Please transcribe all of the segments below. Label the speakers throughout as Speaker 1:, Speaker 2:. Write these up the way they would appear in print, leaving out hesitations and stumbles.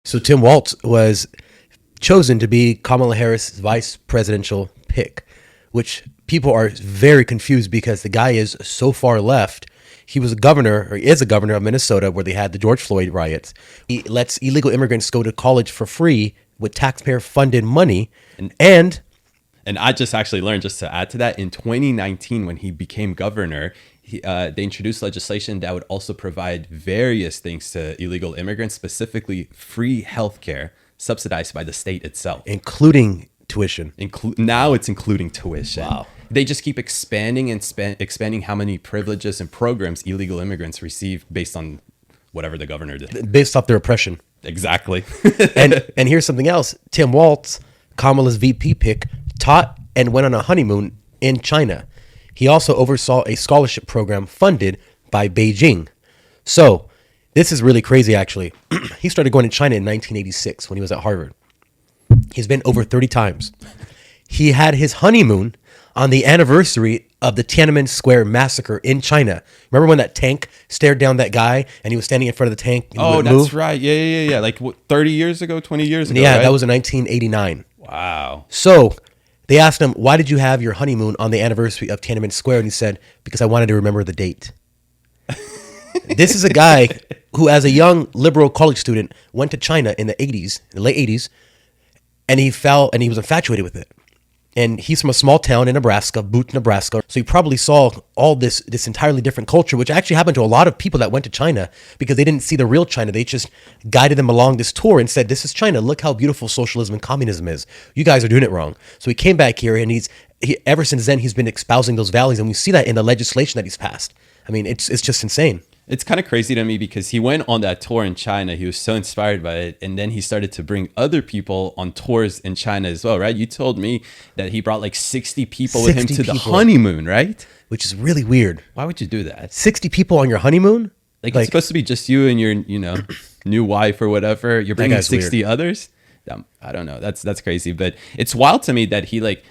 Speaker 1: So Tim Walz was chosen to be Kamala Harris' vice presidential pick, which people are very confused because the guy is so far left. He was a governor, or is a governor of Minnesota, where they had the George Floyd riots. He lets illegal immigrants go to college for free with taxpayer-funded money, and
Speaker 2: And I just actually learned, just to add to that, in 2019, when he became governor, they introduced legislation that would also provide various things to illegal immigrants, specifically free healthcare subsidized by the state itself.
Speaker 1: including tuition.
Speaker 2: Now it's including tuition.
Speaker 1: Wow.
Speaker 2: They just keep expanding and expanding how many privileges and programs illegal immigrants receive based on whatever the governor did.
Speaker 1: Based off their oppression.
Speaker 2: Exactly.
Speaker 1: And here's something else. Tim Walz, Kamala's VP pick, taught and went on a honeymoon in China. He also oversaw a scholarship program funded by Beijing. So this is really crazy, actually. He started going to China in 1986 when he was at Harvard. He's been over 30 times. He had his honeymoon on the anniversary of the Tiananmen Square massacre in China. Remember when that tank stared down that guy and he was standing in front of the tank? And
Speaker 2: Oh, that's right. Yeah. Like what, 30 years ago, 20 years ago,
Speaker 1: Yeah,
Speaker 2: right?
Speaker 1: that was in 1989.
Speaker 2: Wow.
Speaker 1: So they asked him, why did you have your honeymoon on the anniversary of Tiananmen Square? And he said, because I wanted to remember the date. This is a guy who, as a young liberal college student, went to China in the 80s, the late 80s, and he fell and he was infatuated with it. And he's from a small town in Nebraska, Butte, Nebraska. So he probably saw all this entirely different culture, which actually happened to a lot of people that went to China because they didn't see the real China. They just guided them along this tour and said, this is China. Look how beautiful socialism and communism is. You guys are doing it wrong. So he came back here and ever since then, he's been espousing those values. And we see that in the legislation that he's passed. I mean, it's just insane.
Speaker 2: It's kind of crazy to me because he went on that tour in China. He was so inspired by it. And then he started to bring other people on tours in China as well, right? You told me that he brought like 60 people with him
Speaker 1: 60
Speaker 2: to the
Speaker 1: people.
Speaker 2: honeymoon, right?
Speaker 1: Which is really weird.
Speaker 2: Why would you do that?
Speaker 1: 60 people on your honeymoon?
Speaker 2: Like it's supposed to be just you and your, new wife or whatever. You're bringing
Speaker 1: guy's
Speaker 2: 60 others? I don't know. That's crazy. But it's wild to me that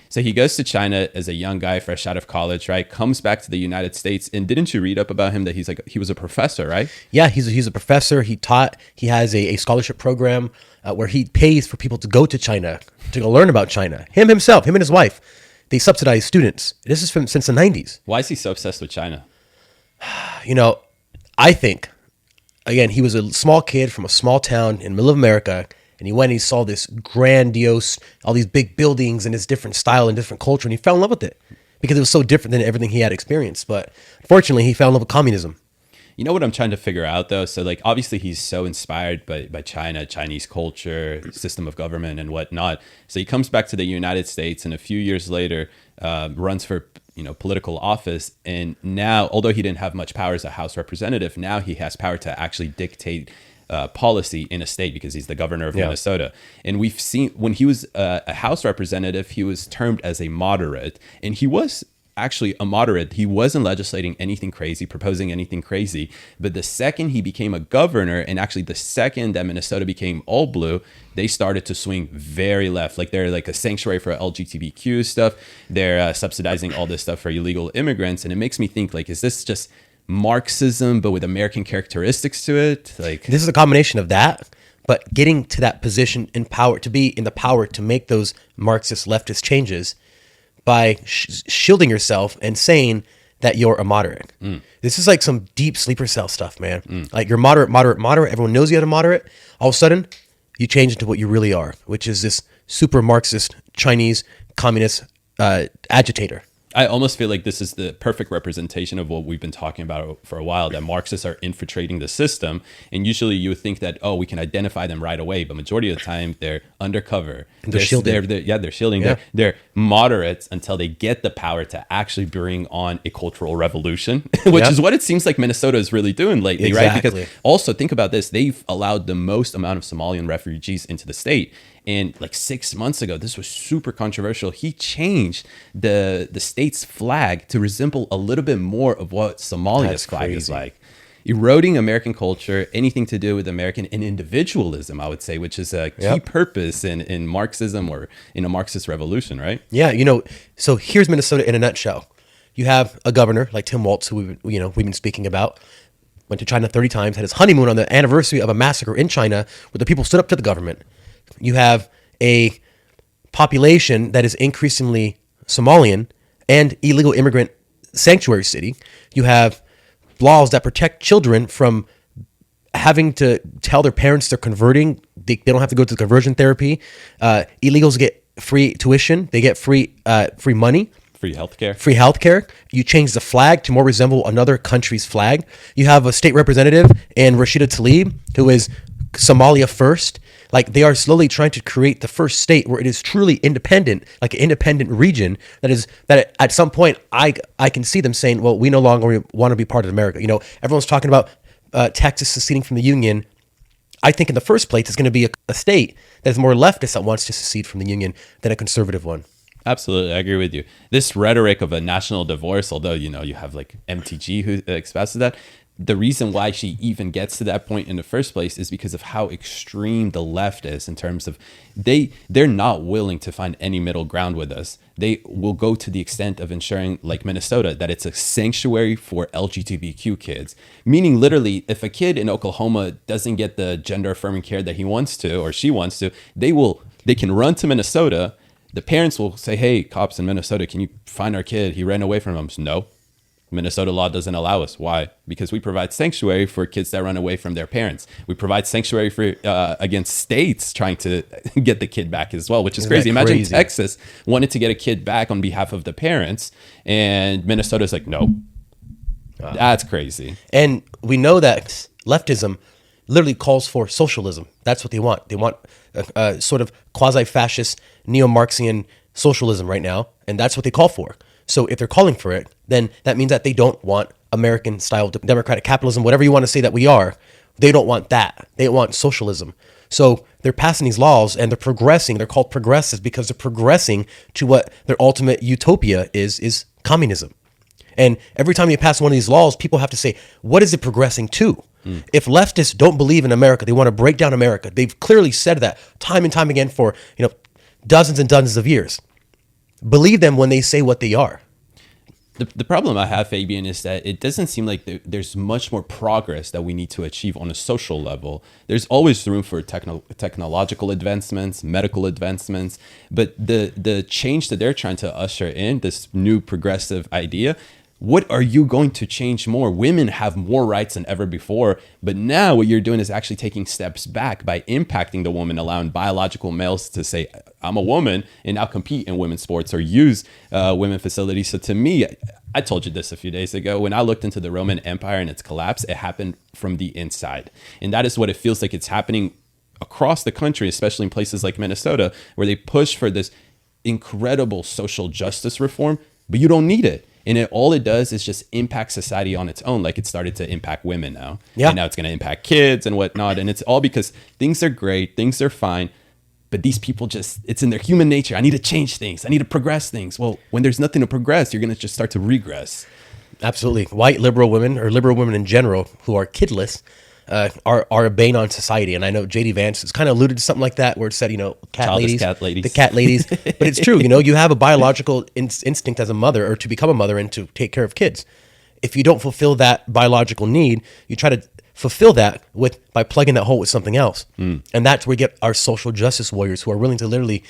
Speaker 2: so he goes to China as a young guy, fresh out of college, right? Comes back to the United States. And didn't you read up about him that he was a professor, right?
Speaker 1: Yeah, he's a professor. He taught. He has a scholarship program where he pays for people to go to China to go learn about China. Him and his wife, they subsidize students. This is since the 90s.
Speaker 2: Why is he so obsessed with China?
Speaker 1: I think, again, he was a small kid from a small town in the middle of America, and he went and he saw this grandiose, all these big buildings and this different style and different culture, and he fell in love with it because it was so different than everything he had experienced. But unfortunately, he fell in love with communism.
Speaker 2: You know what I'm trying to figure out though? So like obviously he's so inspired by China, Chinese culture, system of government and whatnot. So he comes back to the United States and a few years later runs for political office. And now, although he didn't have much power as a House representative, now he has power to actually dictate policy in a state because he's the governor of Minnesota. And we've seen when he was a House representative, he was termed as a moderate, and he was actually a moderate. He wasn't legislating anything crazy, proposing anything crazy. But the second he became a governor, and actually the second that Minnesota became all blue, they started to swing very left. Like they're like a sanctuary for LGBTQ stuff. They're subsidizing all this stuff for illegal immigrants. And it makes me think, like, is this just Marxism, but with American characteristics to it? Like,
Speaker 1: this is a combination of that, but getting to that position in power, to be in the power to make those Marxist leftist changes by shielding yourself and saying that you're a moderate. This is like some deep sleeper cell stuff, man. Like you're moderate. Everyone knows you had a moderate. All of a sudden, you change into what you really are, which is this super Marxist, Chinese, communist agitator.
Speaker 2: I almost feel like this is the perfect representation of what we've been talking about for a while, that Marxists are infiltrating the system. And usually you would think that, we can identify them right away. But majority of the time, they're undercover.
Speaker 1: They're shielding.
Speaker 2: They're shielding.
Speaker 1: Yeah.
Speaker 2: They're moderates until they get the power to actually bring on a cultural revolution, which is what it seems like Minnesota is really doing lately,
Speaker 1: Exactly.
Speaker 2: right? Because also think about this. They've allowed the most amount of Somalian refugees into the state. And like 6 months ago, this was super controversial. He changed the state's flag to resemble a little bit more of what Somalia's flag is like. Eroding American culture, anything to do with American and individualism, I would say, which is a key purpose in Marxism or in a Marxist revolution, right?
Speaker 1: Yeah, so here's Minnesota in a nutshell. You have a governor like Tim Walz, who we've been speaking about, went to China 30 times, had his honeymoon on the anniversary of a massacre in China where the people stood up to the government. You have a population that is increasingly Somalian and illegal immigrant sanctuary city. You have laws that protect children from having to tell their parents they're converting. They don't have to go to conversion therapy. Illegals get free tuition. They get free money.
Speaker 2: Free healthcare.
Speaker 1: Free healthcare. You change the flag to more resemble another country's flag. You have a state representative in Rashida Tlaib, who is Somalia first. Like, they are slowly trying to create the first state where it is truly independent, like an independent region that at some point I can see them saying, well, we no longer want to be part of America. You know, everyone's talking about Texas seceding from the Union. I think in the first place, it's going to be a state that's more leftist that wants to secede from the Union than a conservative one.
Speaker 2: Absolutely, I agree with you. This rhetoric of a national divorce, although, you know, you have like MTG who espouses that, the reason why she even gets to that point in the first place is because of how extreme the left is in terms of they're not willing to find any middle ground with us. They will go to the extent of ensuring, like Minnesota, that it's a sanctuary for LGBTQ kids. Meaning, literally, if a kid in Oklahoma doesn't get the gender affirming care that he wants to or she wants to, they can run to Minnesota. The parents will say, hey, cops in Minnesota, can you find our kid? He ran away from us. No. Minnesota law doesn't allow us. Why? Because we provide sanctuary for kids that run away from their parents. We provide sanctuary for against states trying to get the kid back as well, which is crazy. Imagine Texas wanted to get a kid back on behalf of the parents, and Minnesota's like, no. That's crazy.
Speaker 1: And we know that leftism literally calls for socialism. That's what they want. They want a sort of quasi-fascist, neo-Marxian socialism right now, and that's what they call for. So if they're calling for it, then that means that they don't want American-style democratic capitalism, whatever you want to say that we are. They don't want that. They want socialism. So they're passing these laws and they're progressing. They're called progressives because they're progressing to what their ultimate utopia is communism. And every time you pass one of these laws, people have to say, what is it progressing to? If leftists don't believe in America, they want to break down America. They've clearly said that time and time again for, dozens and dozens of years. Believe them when they say what they are.
Speaker 2: The problem I have, Fabian, is that it doesn't seem like there's much more progress that we need to achieve on a social level. There's always room for technological advancements, medical advancements, but the change that they're trying to usher in, this new progressive idea, what are you going to change more? Women have more rights than ever before, but now what you're doing is actually taking steps back by impacting the woman, allowing biological males to say, I'm a woman, and now compete in women's sports or use women facilities. So to me, I told you this a few days ago, when I looked into the Roman Empire and its collapse, it happened from the inside. And that is what it feels like it's happening across the country, especially in places like Minnesota, where they push for this incredible social justice reform, but you don't need it. And all it does is just impact society on its own, like it started to impact women now. Yeah. And now it's going to impact kids and whatnot. And it's all because things are great, things are fine, but these people it's in their human nature. I need to change things. I need to progress things. Well, when there's nothing to progress, you're going to just start to regress. Absolutely.
Speaker 1: White liberal women, or liberal women in general, who are kidless, are a bane on society. And I know J.D. Vance has kind of alluded to something like that, where it said, the cat ladies. But it's true. You have a biological instinct as a mother, or to become a mother and to take care of kids. If you don't fulfill that biological need, you try to fulfill that by plugging that hole with something else. And that's where we get our social justice warriors who are willing to literally,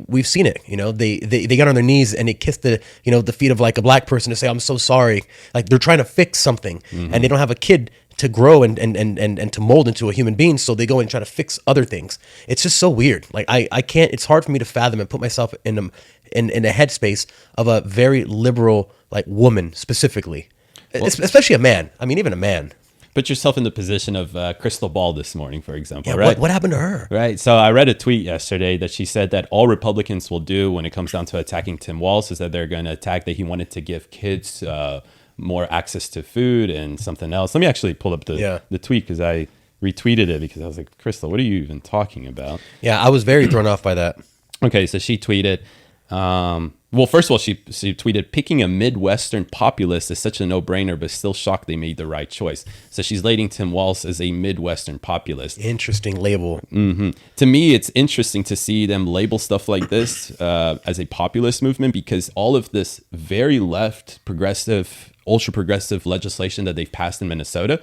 Speaker 1: we've seen it, they get on their knees and they kiss the feet of like a black person to say, I'm so sorry. Like, they're trying to fix something, and they don't have a kid to grow and to mold into a human being. So they go and try to fix other things. It's just so weird. Like, I can't, it's hard for me to fathom and put myself in a headspace of a very liberal, like, woman specifically, especially a man. Even a man.
Speaker 2: Put yourself in the position of Crystal Ball this morning, for example,
Speaker 1: yeah,
Speaker 2: right?
Speaker 1: What happened to her?
Speaker 2: Right. So I read a tweet yesterday that she said that all Republicans will do when it comes down to attacking Tim Walz is that they're going to attack that he wanted to give kids more access to food and something else. Let me actually pull up the tweet, because I retweeted it because I was like, Crystal, what are you even talking about?
Speaker 1: Yeah, I was very thrown off by that.
Speaker 2: Okay, so she tweeted, well, first of all, she tweeted, picking a Midwestern populist is such a no-brainer, but still shocked they made the right choice. So she's labeling Tim Walz as a Midwestern populist.
Speaker 1: Interesting label.
Speaker 2: Mm-hmm. To me, it's interesting to see them label stuff like this as a populist movement, because all of this very left progressive ultra progressive legislation that they've passed in Minnesota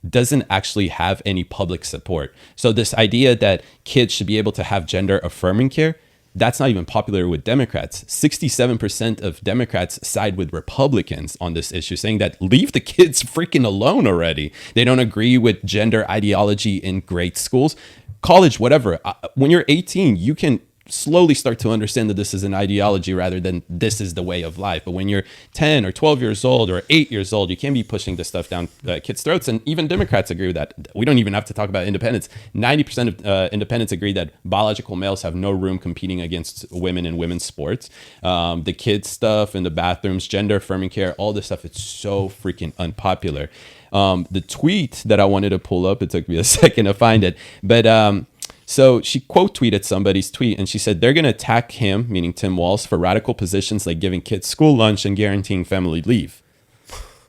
Speaker 2: doesn't actually have any public support. So this idea that kids should be able to have gender affirming care, that's not even popular with Democrats. 67% of Democrats side with Republicans on this issue, saying that leave the kids freaking alone already. They don't agree with gender ideology in grade schools, college, whatever. When you're 18, you can slowly start to understand that this is an ideology rather than this is the way of life. But when you're 10 or 12 years old or 8 years old, you can't be pushing this stuff down kids' throats. And even Democrats agree with that. We don't even have to talk about independents. 90% of independents agree that biological males have no room competing against women in women's sports. The kids stuff in the bathrooms, gender affirming care, all this stuff, it's so freaking unpopular. The tweet that I wanted to pull up, it took me a second to find it, but so she quote tweeted somebody's tweet and she said, they're going to attack him, meaning Tim Walz, for radical positions like giving kids school lunch and guaranteeing family leave.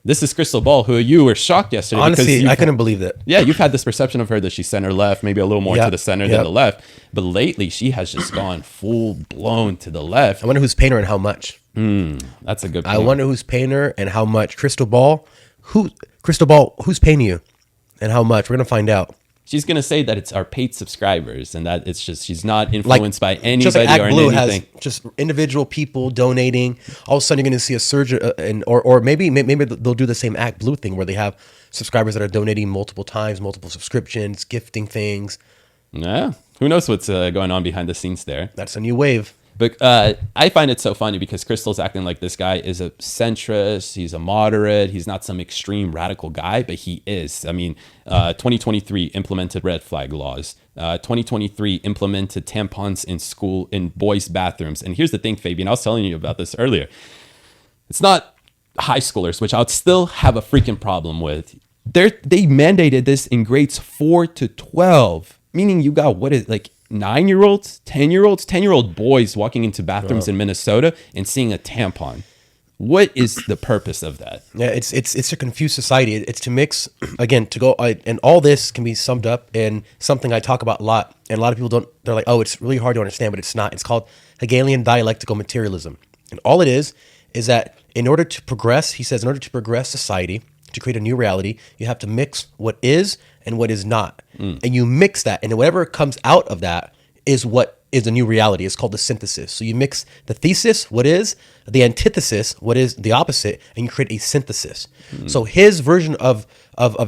Speaker 2: This is Crystal Ball, who you were shocked yesterday.
Speaker 1: Honestly, I couldn't believe that.
Speaker 2: Yeah, you've had this perception of her that she's center left, maybe a little more to the center than the left. But lately, she has just gone full blown to the left.
Speaker 1: I wonder who's paying her and how much.
Speaker 2: That's a good point.
Speaker 1: I wonder who's paying her and how much. Crystal Ball, who's paying you and how much? We're going to find out.
Speaker 2: She's going to say that it's our paid subscribers and that it's just, she's not influenced by anybody
Speaker 1: just like
Speaker 2: or
Speaker 1: ActBlue
Speaker 2: anything.
Speaker 1: Has just individual people donating. All of a sudden you're going to see a surge or maybe they'll do the same ActBlue thing where they have subscribers that are donating multiple times, multiple subscriptions, gifting things.
Speaker 2: Yeah. Who knows what's going on behind the scenes there.
Speaker 1: That's a new wave.
Speaker 2: But I find it so funny because Crystal's acting like this guy is a centrist. He's a moderate. He's not some extreme radical guy, but he is. I mean, 2023 implemented red flag laws. 2023 implemented tampons in boys' bathrooms. And here's the thing, Fabian, I was telling you about this earlier. It's not high schoolers, which I would still have a freaking problem with. They mandated this in grades 4 to 12, meaning you got 9-year-olds, 10-year-old boys walking into bathrooms in Minnesota and seeing a tampon. What is the purpose of that?
Speaker 1: Yeah, it's to confuse society. It's to mix, again, and all this can be summed up in something I talk about a lot. And a lot of people they're like, oh, it's really hard to understand, but it's not. It's called Hegelian dialectical materialism. And all it is that in order to progress, he says, in order to progress society, to create a new reality, you have to mix what is and what is not. And you mix that, and whatever comes out of that is what is a new reality. It's called the synthesis. So you mix the thesis, what is, the antithesis, what is the opposite, and you create a synthesis. So his version of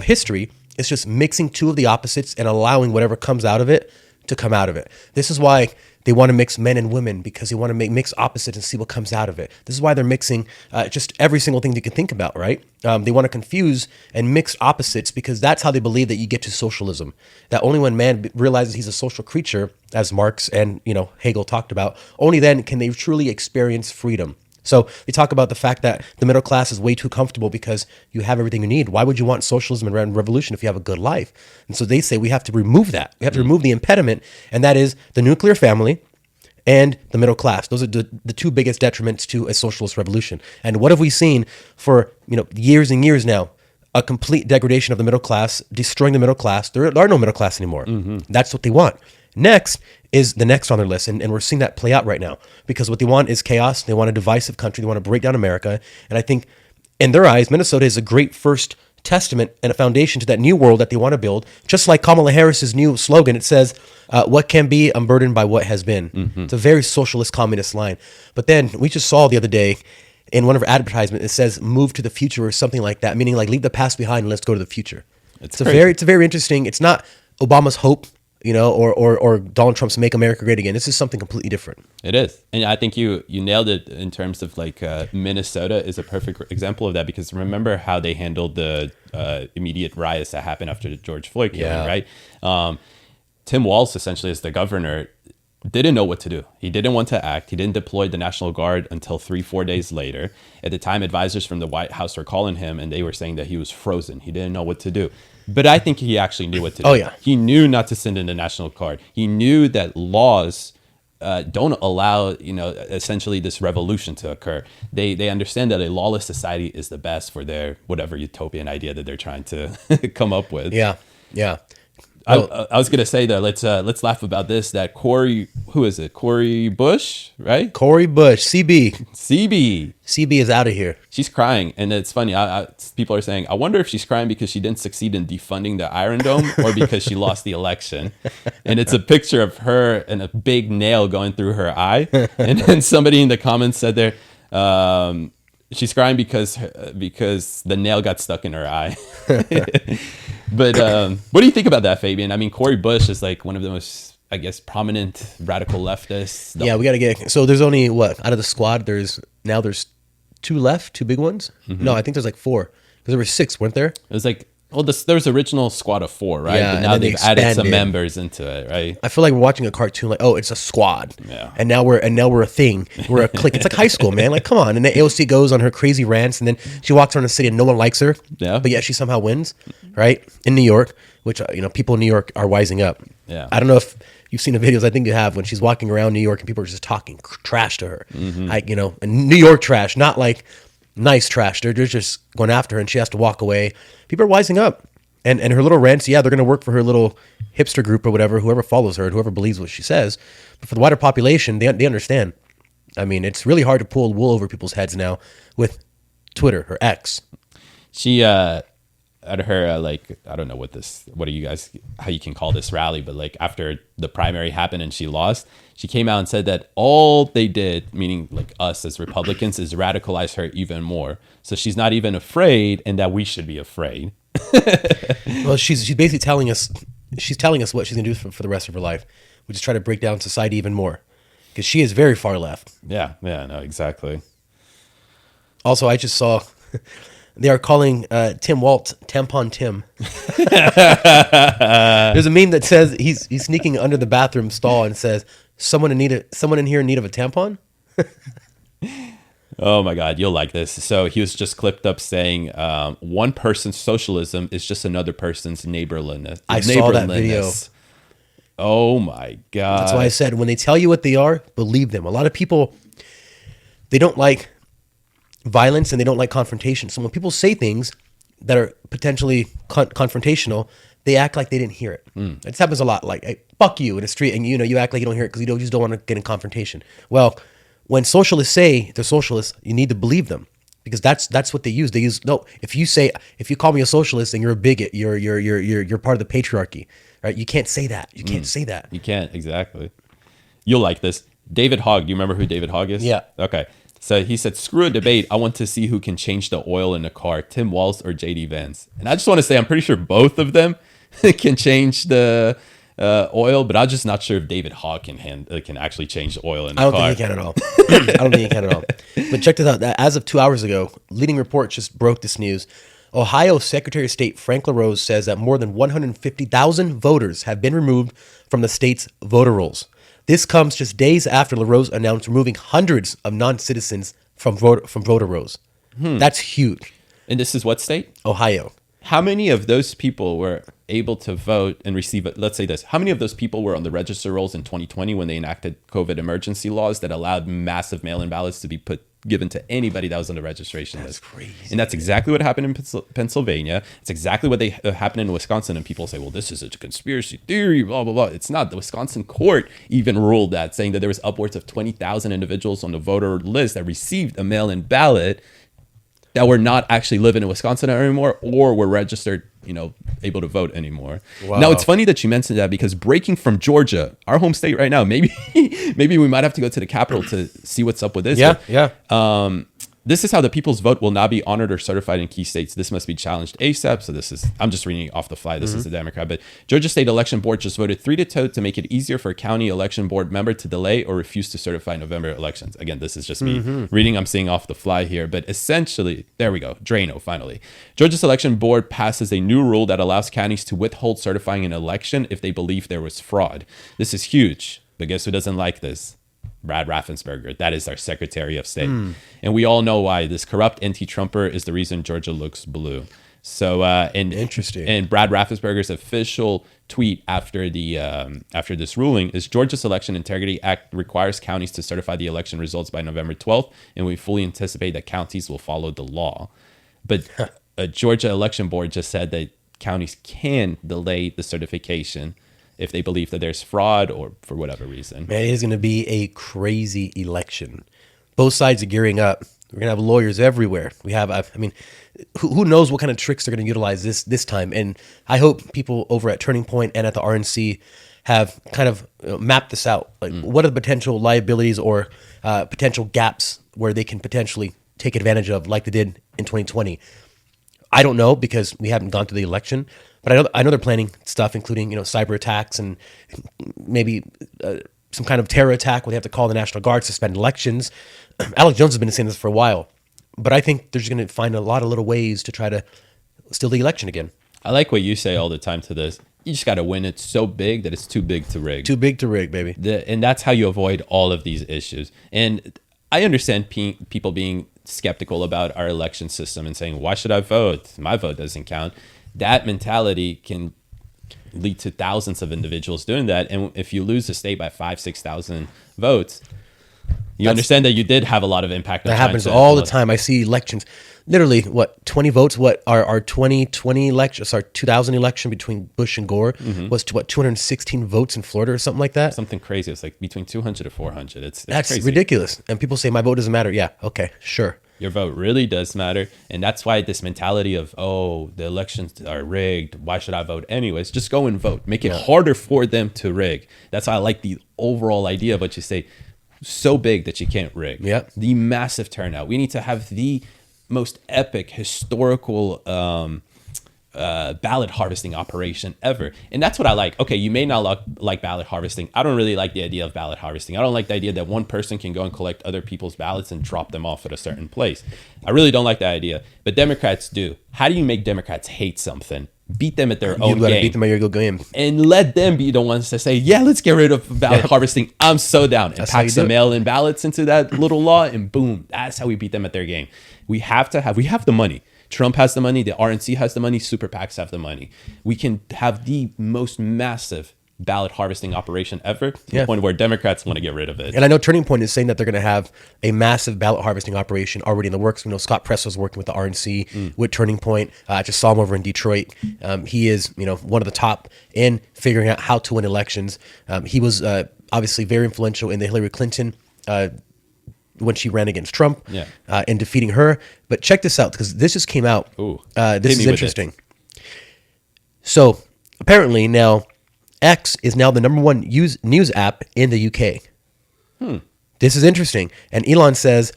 Speaker 1: history is just mixing two of the opposites and allowing whatever comes out of it to come out of it. This is why they want to mix men and women, because they want to mix opposites and see what comes out of it. This is why they're mixing just every single thing you can think about, right? They want to confuse and mix opposites because that's how they believe that you get to socialism. That only when man realizes he's a social creature, as Marx and Hegel talked about, only then can they truly experience freedom. So they talk about the fact that the middle class is way too comfortable because you have everything you need. Why would you want socialism and revolution if you have a good life? And so they say we have to remove that. We have to remove the impediment, and that is the nuclear family and the middle class. Those are the two biggest detriments to a socialist revolution. And what have we seen for years and years now? A complete degradation of the middle class, destroying the middle class. There are no middle class anymore. That's what they want. Next is the next on their list, and we're seeing that play out right now because what they want is chaos. They want a divisive country. They want to break down America. And I think in their eyes, Minnesota is a great first testament and a foundation to that new world that they want to build. Just like Kamala Harris's new slogan, it says, what can be unburdened by what has been. It's a very socialist communist line. But then we just saw the other day in one of her advertisements, it says move to the future or something like that, meaning like leave the past behind and let's go to the future. It's a very interesting, it's not Obama's hope, or Donald Trump's Make America Great Again. This is something completely different.
Speaker 2: It is. And I think you nailed it in terms of Minnesota is a perfect example of that, because remember how they handled the immediate riots that happened after the George Floyd killing, right? Tim Walz, essentially as the governor, didn't know what to do. He didn't want to act. He didn't deploy the National Guard until 3-4 days later. At the time, advisors from the White House were calling him and they were saying that he was frozen. He didn't know what to do. But I think he actually knew what to do.
Speaker 1: Oh, yeah.
Speaker 2: He knew not to send in the National Guard. He knew that laws don't allow, essentially this revolution to occur. They understand that a lawless society is the best for their whatever utopian idea that they're trying to come up with.
Speaker 1: Yeah.
Speaker 2: I was gonna say though, let's laugh about this. That Corey, who is it? Corey Bush, right?
Speaker 1: Corey Bush, CB is out of here.
Speaker 2: She's crying, and it's funny. People are saying, I wonder if she's crying because she didn't succeed in defunding the Iron Dome, or because she lost the election. And it's a picture of her and a big nail going through her eye. And then somebody in the comments said there, she's crying because the nail got stuck in her eye. But what do you think about that, Fabian? I mean, Corey Bush is like one of the most, I guess, prominent radical leftists.
Speaker 1: Yeah, we got to get. So there's only what out of the squad? There's two left, two big ones. Mm-hmm. No, I think there's like four because there were six, weren't there?
Speaker 2: It was like, well, there was original squad of four, right?
Speaker 1: Yeah,
Speaker 2: but now they've added some members into it, right?
Speaker 1: I feel like we're watching a cartoon. Like, oh, it's a squad.
Speaker 2: Yeah.
Speaker 1: And now we're a thing. We're a clique. It's like high school, man. Like, come on. And then AOC goes on her crazy rants, and then she walks around the city, and no one likes her.
Speaker 2: Yeah.
Speaker 1: But yet she somehow wins, right? In New York, which people in New York are wising up.
Speaker 2: Yeah.
Speaker 1: I don't know if you've seen the videos. I think you have, when she's walking around New York and people are just talking trash to her. Mm-hmm. Like, and New York trash, not like nice trash. They're just going after her, and she has to walk away. People are wising up. And her little rants, yeah, they're going to work for her little hipster group or whatever, whoever follows her and whoever believes what she says. But for the wider population, they understand. I mean, it's really hard to pull wool over people's heads now with Twitter or X.
Speaker 2: She, at her, like, I don't know how you can call this rally, but like after the primary happened and she lost, she came out and said that all they did, meaning like us as Republicans, is radicalize her even more. So she's not even afraid, and that we should be afraid.
Speaker 1: Well, she's basically telling us what she's gonna do for the rest of her life, which is try to break down society even more, because she is very far left.
Speaker 2: Yeah, no, exactly.
Speaker 1: Also, I just saw they are calling Tim Walz Tampon Tim. There's a meme that says he's sneaking under the bathroom stall and says, someone in here in need of a tampon.
Speaker 2: Oh my God, you'll like this. So he was just clipped up saying, one person's socialism is just another person's neighborliness.
Speaker 1: I saw that video.
Speaker 2: Oh my God.
Speaker 1: That's why I said, when they tell you what they are, believe them. A lot of people, they don't like violence and they don't like confrontation. So when people say things that are potentially confrontational, they act like they didn't hear it. It happens a lot. Like, hey, fuck you in the street, and you act like you don't hear it because you just don't want to get in confrontation. Well, when socialists say they're socialists, you need to believe them, because that's what they use. They use, no, if you call me a socialist, then you're a bigot. You're part of the patriarchy, right? You can't say that. You can't say that.
Speaker 2: You can't, exactly. You'll like this. David Hogg, do you remember who David Hogg is?
Speaker 1: Yeah.
Speaker 2: Okay. So he said, screw a debate. I want to see who can change the oil in the car, Tim Walz or JD Vance. And I just want to say, I'm pretty sure both of them can change the oil, but I'm just not sure if David Hogg can actually change the oil in the car.
Speaker 1: I don't think he can at all. I don't think he can at all. But check this out. As of 2 hours ago, Leading Report just broke this news. Ohio Secretary of State Frank LaRose says that more than 150,000 voters have been removed from the state's voter rolls. This comes just days after LaRose announced removing hundreds of non-citizens from voter rolls. That's huge.
Speaker 2: And this is what state?
Speaker 1: Ohio.
Speaker 2: How many of those people were able to vote and receive it? Let's say this. How many of those people were on the register rolls in 2020 when they enacted COVID emergency laws that allowed massive mail-in ballots to be given to anybody that was on the registration list?
Speaker 1: That's crazy.
Speaker 2: And that's exactly what happened in Pennsylvania. It's exactly what happened in Wisconsin. And people say, well, this is a conspiracy theory, blah, blah, blah. It's not. The Wisconsin court even ruled that, saying that there was upwards of 20,000 individuals on the voter list that received a mail-in ballot that were not actually living in Wisconsin anymore, or were registered, able to vote anymore. Wow. Now, it's funny that you mentioned that, because breaking from Georgia, our home state right now, maybe we might have to go to the Capitol to see what's up with this.
Speaker 1: Yeah.
Speaker 2: This is how the people's vote will not be honored or certified in key states. This must be challenged ASAP. So I'm just reading off the fly. This is the Democrat. But Georgia State Election Board just voted 3-2 to make it easier for a county election board member to delay or refuse to certify November elections. Again, this is just me reading. I'm seeing off the fly here. But essentially, there we go. Drano, finally. Georgia's election board passes a new rule that allows counties to withhold certifying an election if they believe there was fraud. This is huge. But guess who doesn't like this? Brad Raffensperger. That is our Secretary of State. And we all know why. This corrupt anti-Trumper is the reason Georgia looks blue. So,
Speaker 1: interesting.
Speaker 2: And Brad Raffensperger's official tweet after this ruling is, Georgia's Election Integrity Act requires counties to certify the election results by November 12th, and we fully anticipate that counties will follow the law. But a Georgia election board just said that counties can delay the certification if they believe that there's fraud or for whatever reason.
Speaker 1: Man, it is going to be a crazy election. Both sides are gearing up. We're going to have lawyers everywhere. We have, I mean, who knows what kind of tricks they're going to utilize this time. And I hope people over at Turning Point and at the RNC have kind of mapped this out. Like, what are the potential liabilities or potential gaps where they can potentially take advantage of, like they did in 2020? I don't know because we haven't gone through the election, but I know they're planning stuff, including cyber attacks and maybe some kind of terror attack where they have to call the National Guard, suspend elections. Alex Jones has been saying this for a while, but I think they're just going to find a lot of little ways to try to steal the election again.
Speaker 2: I like what you say all the time to this. You just got to win it so big that it's too big to rig.
Speaker 1: Too big to rig, baby.
Speaker 2: And that's how you avoid all of these issues. And I understand people being skeptical about our election system and saying, why should I vote? My vote doesn't count. That mentality can lead to thousands of individuals doing that. And if you lose the state by 5,000-6,000 votes, you understand that you did have a lot of impact.
Speaker 1: That happens all the time. I see elections, literally, 20 votes? What our 2020 election, sorry, 2000 election between Bush and Gore was 216 votes in Florida or something like that?
Speaker 2: Something crazy. It's like between 200 to 400.
Speaker 1: That's
Speaker 2: crazy.
Speaker 1: ridiculous. And people say my vote doesn't matter. Yeah, okay, sure.
Speaker 2: Your vote really does matter. And that's why this mentality of, oh, the elections are rigged, why should I vote anyways? Just go and vote. Make it harder for them to rig. That's why I like the overall idea of what you say. So big that you can't rig.
Speaker 1: Yeah.
Speaker 2: The massive turnout. We need to have the most epic historical ballot harvesting operation ever. And that's what I like. Okay, you may not like ballot harvesting. I don't really like the idea of ballot harvesting. I don't like the idea that one person can go and collect other people's ballots and drop them off at a certain place. I really don't like that idea. But Democrats do. How do you make Democrats hate something? Beat them at their own game.
Speaker 1: Beat them at your game.
Speaker 2: And let them be the ones to say, yeah, let's get rid of ballot harvesting. I'm so down. And pack some mail-in ballots into that little law, and boom, that's how we beat them at their game. We have the money. Trump has the money. The RNC has the money. Super PACs have the money. We can have the most massive ballot harvesting operation ever to the point where Democrats want to get rid of it.
Speaker 1: And I know Turning Point is saying that they're going to have a massive ballot harvesting operation already in the works. We know Scott Pressel's working with the RNC with Turning Point. I just saw him over in Detroit. He is, one of the top in figuring out how to win elections. He was obviously very influential in the Hillary Clinton when she ran against Trump and defeating her. But check this out, because this just came out. This is interesting. So apparently now X is now the number one news app in the UK. This is interesting. And Elon says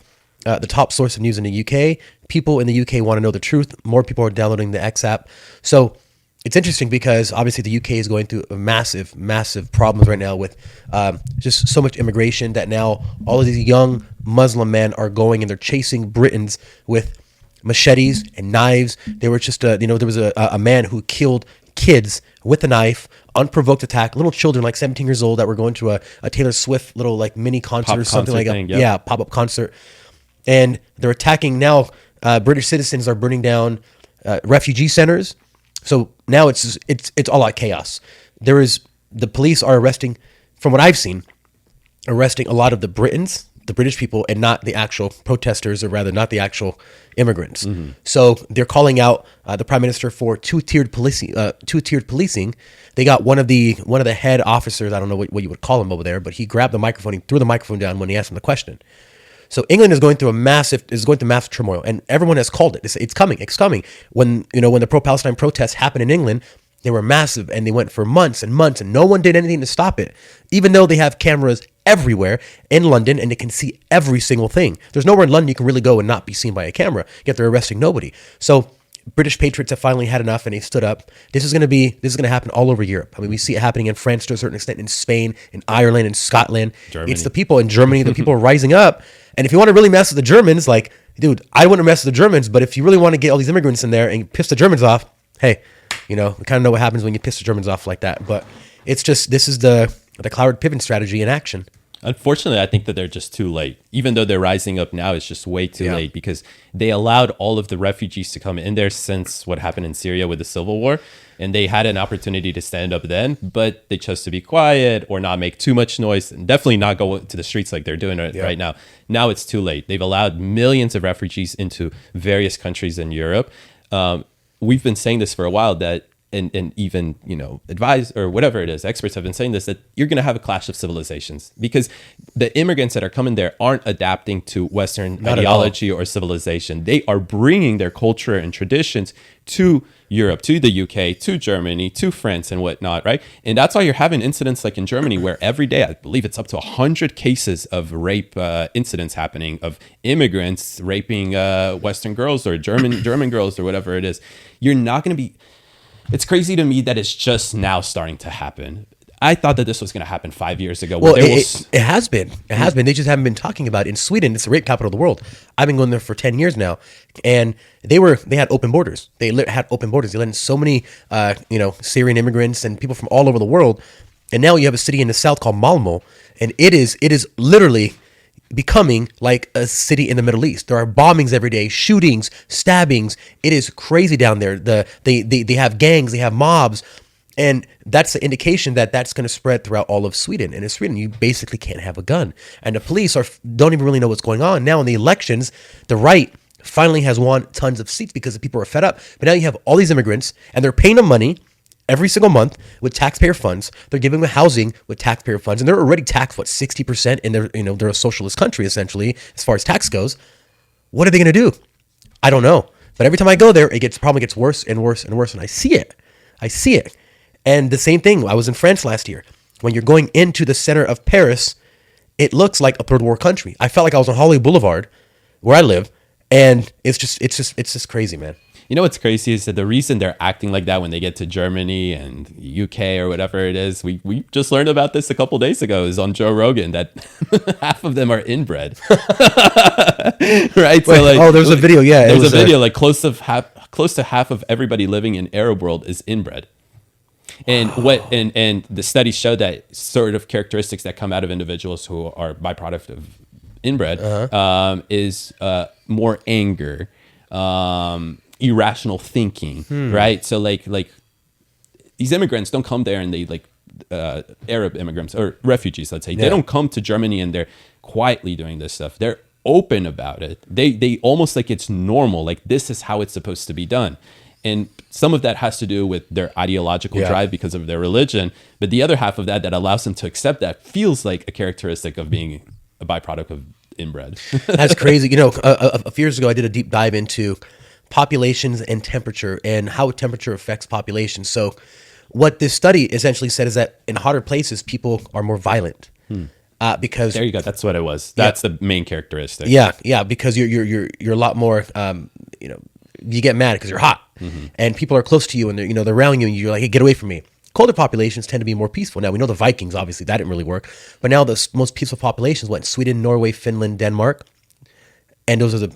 Speaker 1: the top source of news in the UK, people in the UK want to know the truth. More people are downloading the X app. So it's interesting because obviously the UK is going through a massive, massive problems right now with just so much immigration that now all of these young Muslim men are going and they're chasing Britons with machetes and knives. There were just, there was a man who killed kids with a knife, unprovoked attack, little children like 17 years old that were going to a Taylor Swift little like mini concert or something like that. Pop-up concert. And they're attacking now. British citizens are burning down refugee centers. So now it's all out chaos. The police are arresting, from what I've seen, arresting a lot of the Britons, the British people, and not the actual protesters, or rather not the actual immigrants. So they're calling out the prime minister for two-tiered policing. They got one of the head officers, I don't know what you would call him over there, but he grabbed the microphone, he threw the microphone down when he asked him the question. So England is going through massive turmoil, and everyone has called it. It's coming. When the pro-Palestine protests happened in England, they were massive, and they went for months and months, and no one did anything to stop it, even though they have cameras everywhere in London, and they can see every single thing. There's nowhere in London you can really go and not be seen by a camera, yet they're arresting nobody. So British patriots have finally had enough, and they stood up. This is going to happen all over Europe. I mean, we see it happening in France to a certain extent, in Spain, in Ireland, in Scotland.
Speaker 2: Germany.
Speaker 1: It's the people in Germany. The people are rising up. And if you want to really mess with the Germans, like, dude, I wouldn't mess with the Germans, but if you really want to get all these immigrants in there and piss the Germans off, hey, we kind of know what happens when you piss the Germans off like that. But it's just, this is the Cloward Piven strategy in action.
Speaker 2: Unfortunately, I think that they're just too late. Even though they're rising up now, it's just way too late, because they allowed all of the refugees to come in there since what happened in Syria with the civil war. And they had an opportunity to stand up then, but they chose to be quiet or not make too much noise, and definitely not go to the streets like they're doing right now. Now it's too late. They've allowed millions of refugees into various countries in Europe. We've been saying this for a while, that and even, advise or whatever it is, experts have been saying this, that you're going to have a clash of civilizations because the immigrants that are coming there aren't adapting to Western ideology or civilization. They are bringing their culture and traditions to Europe, to the UK, to Germany, to France and whatnot, right? And that's why you're having incidents like in Germany where every day, I believe it's up to 100 cases of rape incidents happening of immigrants raping Western girls or German girls or whatever it is. You're not going to be... It's crazy to me that it's just now starting to happen. I thought that this was going to happen 5 years ago.
Speaker 1: Well, it has been. It has been. They just haven't been talking about it. In Sweden, it's the rape capital of the world. I've been going there for 10 years now, and they had open borders. They had open borders. They let in so many, Syrian immigrants and people from all over the world. And now you have a city in the south called Malmo, and it is literally becoming like a city in the Middle East. There are bombings every day, shootings, stabbings. It is crazy down there. They have gangs, they have mobs, and that's the indication that that's going to spread throughout all of Sweden. And in Sweden, you basically can't have a gun, and the police don't even really know what's going on. Now in the elections, the right finally has won tons of seats because the people are fed up. But now you have all these immigrants, and they're paying them money every single month with taxpayer funds. They're giving them housing with taxpayer funds, and they're already taxed 60%, and they're a socialist country essentially as far as tax goes. What are they going to do? I don't know. But every time I go there, problem gets worse and worse and worse, and I see it. And the same thing. I was in France last year. When you're going into the center of Paris, it looks like a third world country. I felt like I was on Hollywood Boulevard, where I live, and it's just crazy, man.
Speaker 2: You know what's crazy is that the reason they're acting like that when they get to Germany and UK or whatever it is, we just learned about this a couple days ago, is on Joe Rogan, that half of them are inbred. Right? So
Speaker 1: there's a video. Yeah,
Speaker 2: there's a video like close to half of everybody living in Arab world is inbred. And and the studies show that sort of characteristics that come out of individuals who are byproduct of inbred is more anger, irrational thinking, right? So like these immigrants don't come there and they Arab immigrants or refugees, let's say, they don't come to Germany and they're quietly doing this stuff. They're open about it. They almost like it's normal, like this is how it's supposed to be done. And some of that has to do with their ideological drive because of their religion. But the other half of that allows them to accept that feels like a characteristic of being a byproduct of inbred.
Speaker 1: That's crazy. A few years ago, I did a deep dive into populations and temperature and how temperature affects populations. So what this study essentially said is that in hotter places, people are more violent. Because
Speaker 2: there you go. That's what it was. That's the main characteristic.
Speaker 1: Yeah. Because you're a lot more, you get mad because you're hot, and people are close to you and they're around you, and you're like, hey, get away from me. Colder populations tend to be more peaceful. Now we know the Vikings, obviously that didn't really work, but now the most peaceful populations went Sweden, Norway, Finland, Denmark, and those are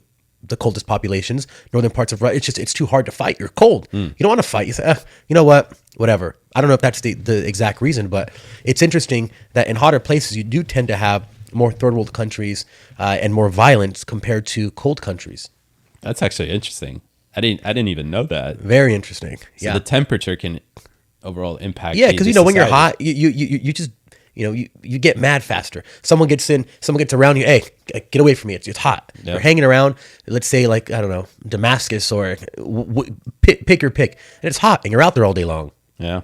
Speaker 1: the coldest populations. Northern parts of Russia, it's too hard to fight. You're cold. You don't want to fight. You say, you know what? Whatever. I don't know if that's the exact reason, but it's interesting that in hotter places you do tend to have more third world countries and more violence compared to cold countries.
Speaker 2: That's actually interesting. I didn't even know that.
Speaker 1: Very interesting.
Speaker 2: So the temperature can overall impact.
Speaker 1: Yeah, because when you're hot, you just you get mad faster. Someone gets around you. Hey, get away from me! It's hot. Yep. You're hanging around. Let's say I don't know, Damascus or pick your pick, and it's hot, and you're out there all day long.
Speaker 2: Yeah.